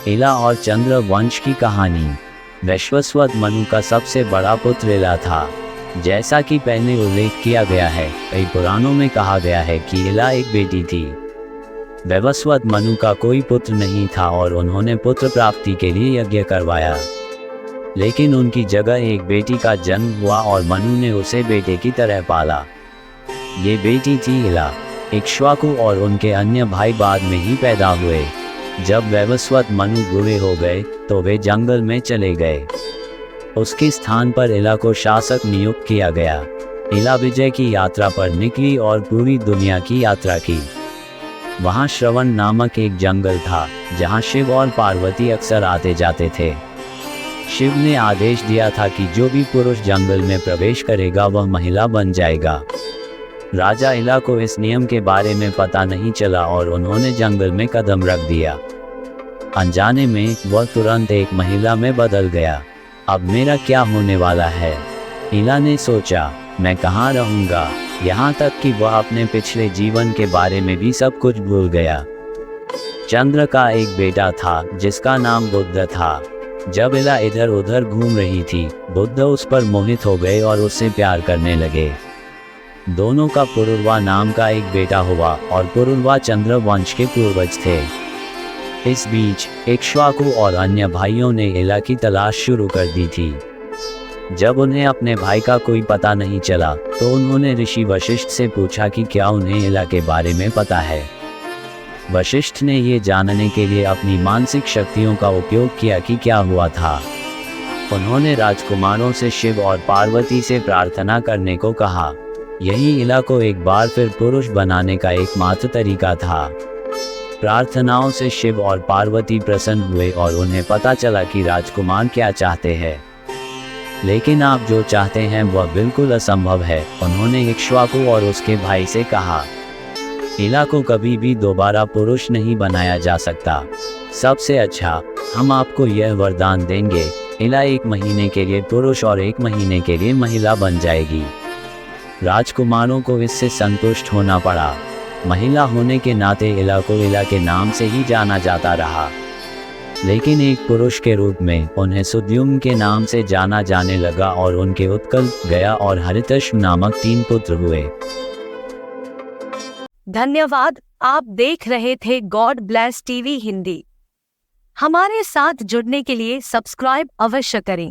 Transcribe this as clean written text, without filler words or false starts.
इला और चंद्र वंश की कहानी। वैश्वस्वत मनु का सबसे बड़ा पुत्र इला था। जैसा कि पहले उल्लेख किया गया है, कई पुराणों में कहा गया है कि इला एक बेटी थी। वैवस्वत मनु का कोई पुत्र नहीं था और उन्होंने पुत्र प्राप्ति के लिए यज्ञ करवाया, लेकिन उनकी जगह एक बेटी का जन्म हुआ और मनु ने उसे बेटे की तरह पाला। ये बेटी थी इला। इक्ष्वाकु और उनके अन्य भाई बाद में ही पैदा हुए। जब वैवस्वत मनु बूढ़े हो गए तो वे जंगल में चले गए। उसके स्थान पर इला को शासक नियुक्त किया गया। इला विजय की यात्रा पर निकली और पूरी दुनिया की यात्रा की। वहाँ श्रवण नामक एक जंगल था, जहाँ शिव और पार्वती अक्सर आते जाते थे। शिव ने आदेश दिया था कि जो भी पुरुष जंगल में प्रवेश करेगा वह महिला बन जाएगा। राजा इला को इस नियम के बारे में पता नहीं चला और उन्होंने जंगल में कदम रख दिया। अनजाने में वह तुरंत एक महिला में बदल गया। अब मेरा क्या होने वाला है? इला ने सोचा, मैं कहाँ रहूँगा? यहाँ तक कि वह अपने पिछले जीवन के बारे में भी सब कुछ भूल गया। चंद्र का एक बेटा था जिसका नाम बुद्ध था। जब इला इधर उधर घूम रही थी, बुद्ध उस पर मोहित हो गए और उससे प्यार करने लगे। दोनों का पुरुरवा नाम का एक बेटा हुआ और पुरुरवा चंद्र वंश के पूर्वज थे। इस बीच इक्ष्वाकु और अन्य भाइयों ने इला की तलाश शुरू कर दी थी। जब उन्हें अपने भाई का कोई पता नहीं चला तो उन्होंने ऋषि वशिष्ठ से पूछा कि क्या उन्हें इला के बारे में पता है। वशिष्ठ ने ये जानने के लिए अपनी मानसिक शक्तियों का उपयोग किया कि क्या हुआ था। उन्होंने राजकुमारों से शिव और पार्वती से प्रार्थना करने को कहा। यही इला को एक बार फिर पुरुष बनाने का एकमात्र तरीका था। प्रार्थनाओं से शिव और पार्वती प्रसन्न हुए और उन्हें पता चला कि राजकुमार क्या चाहते हैं। लेकिन आप जो चाहते हैं वह बिल्कुल असंभव है, उन्होंने इक्ष्वाकु और उसके भाई से कहा। इला को कभी भी दोबारा पुरुष नहीं बनाया जा सकता। सबसे अच्छा, हम आपको यह वरदान देंगे, इला 1 महीने के लिए पुरुष और 1 महीने के लिए महिला बन जाएगी। राजकुमारों को इससे संतुष्ट होना पड़ा। महिला होने के नाते इला को इला के नाम से ही जाना जाता रहा, लेकिन एक पुरुष के रूप में उन्हें सुद्युम्न के नाम से जाना जाने लगा और उनके उत्कल, गया और हरितश्व नामक 3 पुत्र हुए। धन्यवाद। आप देख रहे थे गॉड ब्लेस टीवी हिंदी। हमारे साथ जुड़ने के लिए सब्सक्राइब अवश्य करें।